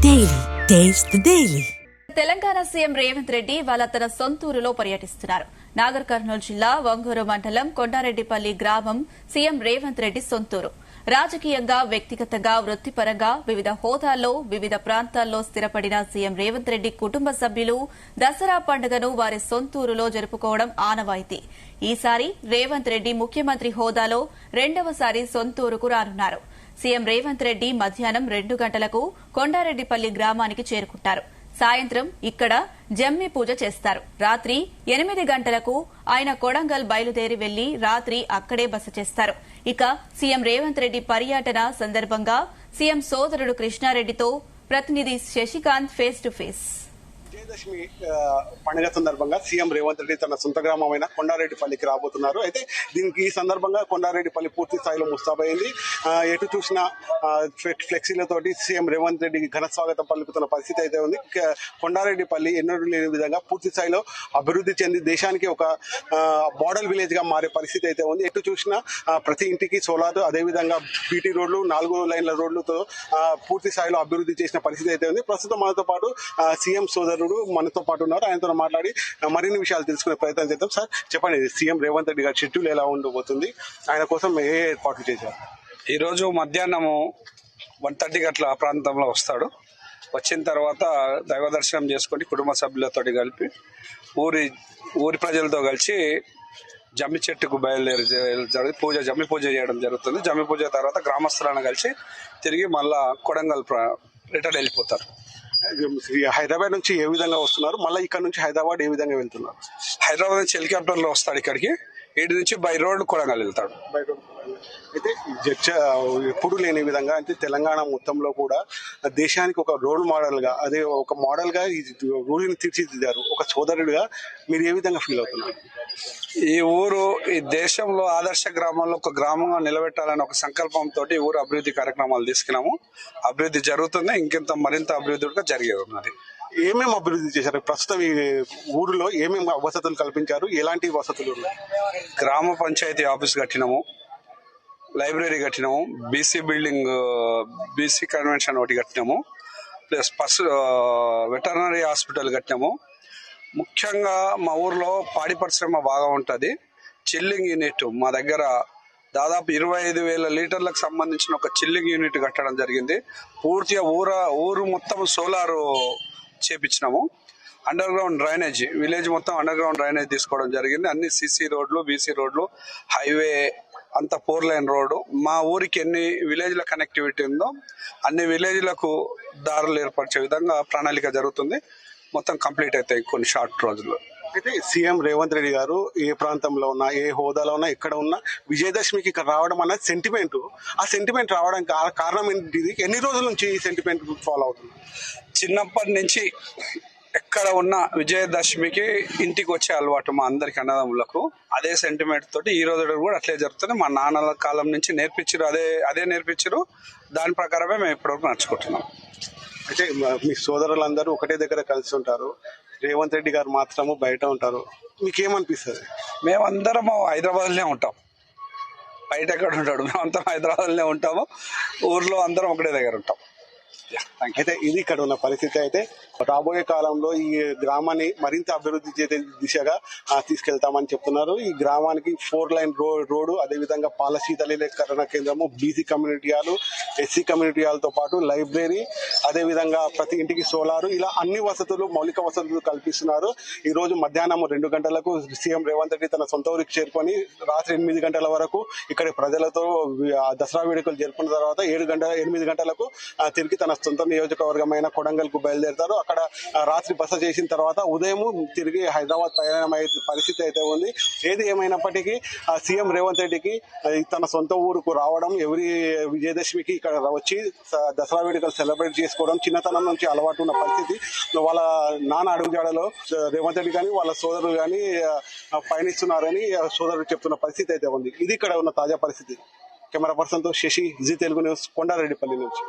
Daily taste the daily. Telangana CM Revanth Reddy వాళ్ళ తన సొంతూరులో పర్యటిస్తున్నారు. నాగర్ కర్నూలు జిల్లా వంగూరు మండలం కొండారెడ్డిపల్లి గ్రామం సీఎం రేవంత్ రెడ్డి సొంతూరు. రాజకీయంగా, వ్యక్తిగతంగా, వృత్తిపరంగా వివిధ హోదాల్లో వివిధ ప్రాంతాల్లో స్థిరపడిన సీఎం రేవంత్ రెడ్డి కుటుంబ సభ్యులు దసరా పండుగను వారి సొంతూరులో జరుపుకోవడం ఆనవాయితీ. ఈసారి రేవంత్ రెడ్డి ముఖ్యమంత్రి హోదాలో రెండవసారి సొంతూరుకు రానున్నారు. సీఎం రేవంత్ రెడ్డి మధ్యాహ్నం 2 గంటలకు కొండారెడ్డిపల్లి గ్రామానికి చేరుకుంటారు. సాయంత్రం ఇక్కడ జమ్మి పూజ చేస్తారు. రాత్రి 8 గంటలకు ఆయన కొడంగల్ బయలుదేరి వెళ్లి రాత్రి అక్కడే బస చేస్తారు. ఇక సీఎం రేవంత్ రెడ్డి పర్యటన సందర్భంగా సీఎం సోదరుడు కృష్ణారెడ్డితో ప్రతినిధి Shashikanth face to face. Vijayadashami పండుగ సందర్భంగా సీఎం రేవంత్ రెడ్డి తన సొంత గ్రామమైన కొండారెడ్డిపల్లికి రాబోతున్నారు. అయితే దీనికి ఈ సందర్భంగా కొండారెడ్డిపల్లి పూర్తి స్థాయిలో ముస్తాబైంది. ఎటు చూసిన ఫ్లెక్సీలతోటి సీఎం రేవంత్ రెడ్డికి ఘన స్వాగతం పలుకుతున్న పరిస్థితి అయితే ఉంది. కొండారెడ్డిపల్లి ఎన్నడూ లేని విధంగా పూర్తి స్థాయిలో అభివృద్ధి చెంది దేశానికి ఒక మోడల్ విలేజ్ గా మారే పరిస్థితి అయితే ఉంది. ఎటు చూసినా ప్రతి ఇంటికి సోలార్, అదేవిధంగా బీటీ రోడ్లు, 4 లైన్ల రోడ్లతో పూర్తి స్థాయిలో అభివృద్ధి చేసిన పరిస్థితి అయితే ఉంది. ప్రస్తుతం మనతో పాటు సీఎం సోదరుడు మనతో పాటు ఉన్నారు. ఆయనతో మాట్లాడి మరిన్ని విషయాలు తెలుసుకునే ప్రయత్నం చేద్దాం. సార్ చెప్పండి, సీఎం రేవంత్ రెడ్డి గారి షెడ్యూల్ ఎలా ఉండబోతుంది? ఆయన కోసం ఏ ఏర్పాట్లు చేశారు? ఈ రోజు మధ్యాహ్నము 1:30 గంటల ప్రాంతంలో వస్తాడు. వచ్చిన తర్వాత దైవ దర్శనం చేసుకొని కుటుంబ సభ్యులతో కలిపి ఊరి ప్రజలతో కలిసి జమ్మి చెట్టుకు బయలుదేరి జమ్మి పూజ చేయడం జరుగుతుంది. జమ్మి పూజ తర్వాత గ్రామస్తులను కలిసి తిరిగి మళ్ళా కొడంగల్ రిటర్న్ వెళ్ళిపోతారు. హైదరాబాద్ నుంచి ఏ విధంగా వస్తున్నారు? మళ్ళీ ఇక్కడ నుంచి హైదరాబాద్ ఏ విధంగా వెళ్తున్నారు? హైదరాబాద్ నుంచి హెలికాప్టర్ లో వస్తాడు ఇక్కడికి. ఇటు నుంచి బై రోడ్ కొడంగల్ వెళ్తాడు. అయితే ఎప్పుడు లేని విధంగా అంటే తెలంగాణ మొత్తంలో కూడా దేశానికి ఒక రోల్ మోడల్ గా, అదే ఒక మోడల్ గా ఈ ఊరిని తీర్చిదిద్దారు. ఒక సోదరుడిగా మీరు ఏ విధంగా ఫీల్ అవుతున్నారు? ఈ ఊరు ఈ దేశంలో ఆదర్శ గ్రామంలో ఒక గ్రామంగా నిలబెట్టాలని ఒక సంకల్పంతో ఊరు అభివృద్ధి కార్యక్రమాలు తీసుకున్నాము. అభివృద్ధి జరుగుతుంది. ఇంకెంత మరింత అభివృద్ధి జరిగేది ఉన్నది. ఏమేమి అభివృద్ధి చేశారు? ప్రస్తుతం ఈ ఊరిలో ఏమేమి వసతులు కల్పించారు? ఎలాంటి వసతులు ఉన్నాయి? గ్రామ పంచాయతీ ఆఫీస్ కట్టినాము, లైబ్రరీ కట్టినాము, బీసీ బిల్డింగ్, బీసీ కన్వెన్షన్ ఒకటి కట్టినాము, ప్లస్ వెటర్నరీ హాస్పిటల్ కట్టినాము. ముఖ్యంగా మా ఊర్లో పాడి పరిశ్రమ బాగా ఉంటుంది. చిల్లింగ్ యూనిట్ మా దగ్గర దాదాపు 25,000 లీటర్లకు సంబంధించిన ఒక చిల్లింగ్ యూనిట్ కట్టడం జరిగింది. పూర్తిగా ఊరు మొత్తం సోలారు చేపించినాము. అండర్ గ్రౌండ్ డ్రైనేజ్, విలేజ్ మొత్తం అండర్ గ్రౌండ్ డ్రైనేజ్ తీసుకోవడం జరిగింది. అన్ని సీసీ రోడ్లు, బీసీ రోడ్లు, హైవే అంత 4 లైన్ రోడ్డు. మా ఊరికి ఎన్ని విలేజ్ల కనెక్టివిటీ ఉందో అన్ని విలేజ్లకు దారులు ఏర్పరిచే విధంగా ప్రణాళిక జరుగుతుంది. మొత్తం కంప్లీట్ అవుతాయి కొన్ని షార్ట్ రోజుల్లో. అయితే సీఎం రేవంత్ రెడ్డి గారు ఏ ప్రాంతంలో ఉన్నా, ఏ హోదాలో ఉన్నా, ఎక్కడ ఉన్నా విజయదశమికి ఇక్కడ రావడం అన్నది సెంటిమెంట్. ఆ సెంటిమెంట్ రావడానికి కారణం ఏంటిది? ఎన్ని రోజుల నుంచి ఈ సెంటిమెంట్ ఫాలో అవుతుంది? చిన్నప్పటి నుంచి ఎక్కడ ఉన్న విజయదశమికి ఇంటికి వచ్చే అలవాటు మా అందరికి అన్నదమ్ములకు. అదే సెంటిమెంట్ తోటి ఈ రోజు కూడా అట్లే జరుగుతుంది. మా నాన్నల కాలం నుంచి నేర్పించారు, అదే నేర్పించారు. దాని ప్రకారమే మేము ఇప్పటివరకు నడుచుకుంటున్నాం. అయితే మీ సోదరులందరూ ఒకటే దగ్గర కలిసి ఉంటారు, రేవంత్ రెడ్డి గారు మాత్రము బయట ఉంటారు. మీకేమనిపిస్తుంది? మేమందరం హైదరాబాద్లోనే ఉంటాం. బయట ఎక్కడ ఉంటాడు? మేమంతా హైదరాబాద్లోనే ఉంటాము. ఊర్లో అందరం ఒకటే దగ్గర ఉంటాం. అయితే ఇది ఇక్కడ ఉన్న పరిస్థితి. అయితే రాబోయే కాలంలో ఈ గ్రామాన్ని మరింత అభివృద్ధి చేసే దిశగా తీసుకెళ్తామని చెప్తున్నారు. ఈ గ్రామానికి 4 లైన్ రోడ్డు, అదేవిధంగా పాల శీతలీకరణ కేంద్రము, BC community hall, SC community హాల్తో పాటు లైబ్రరీ, అదేవిధంగా ప్రతి ఇంటికి సోలారు, ఇలా అన్ని వసతులు, మౌలిక వసతులు కల్పిస్తున్నారు. ఈ రోజు మధ్యాహ్నం 2 గంటలకు సీఎం రేవంత్ రెడ్డి తన సొంత ఊరికి చేరుకొని రాత్రి 8 గంటల వరకు ఇక్కడ ప్రజలతో దసరా వేడుకలు జరుపుకున్న తర్వాత 8 గంటలకు తిరిగి తన సొంత నియోజకవర్గమైన కొడంగల్ కు బయలుదేరుతారు. అక్కడ రాత్రి బస చేసిన తర్వాత ఉదయం తిరిగి హైదరాబాద్ ప్రయాణం అయ్యే పరిస్థితి అయితే ఉంది. ఏది ఏమైనప్పటికీ సీఎం రేవంత్ రెడ్డికి తన సొంత ఊరుకు రావడం, ఎవరి విజయదశమికి ఇక్కడ వచ్చి దసరా వేడుకలు సెలబ్రేట్ చేసుకోవడం చిన్నతనం నుంచి అలవాటు ఉన్న పరిస్థితి. వాళ్ళ నాన్న అడుగుజాడలో రేవంత్ రెడ్డి కానీ వాళ్ళ సోదరులు కానీ పయనిస్తున్నారని సోదరుడు చెప్తున్న పరిస్థితి అయితే ఉంది. ఇది ఇక్కడ ఉన్న తాజా పరిస్థితి. కెమెరా పర్సన్ తో శశి, జీ తెలుగు న్యూస్, కొండారెడ్డిపల్లి నుంచి.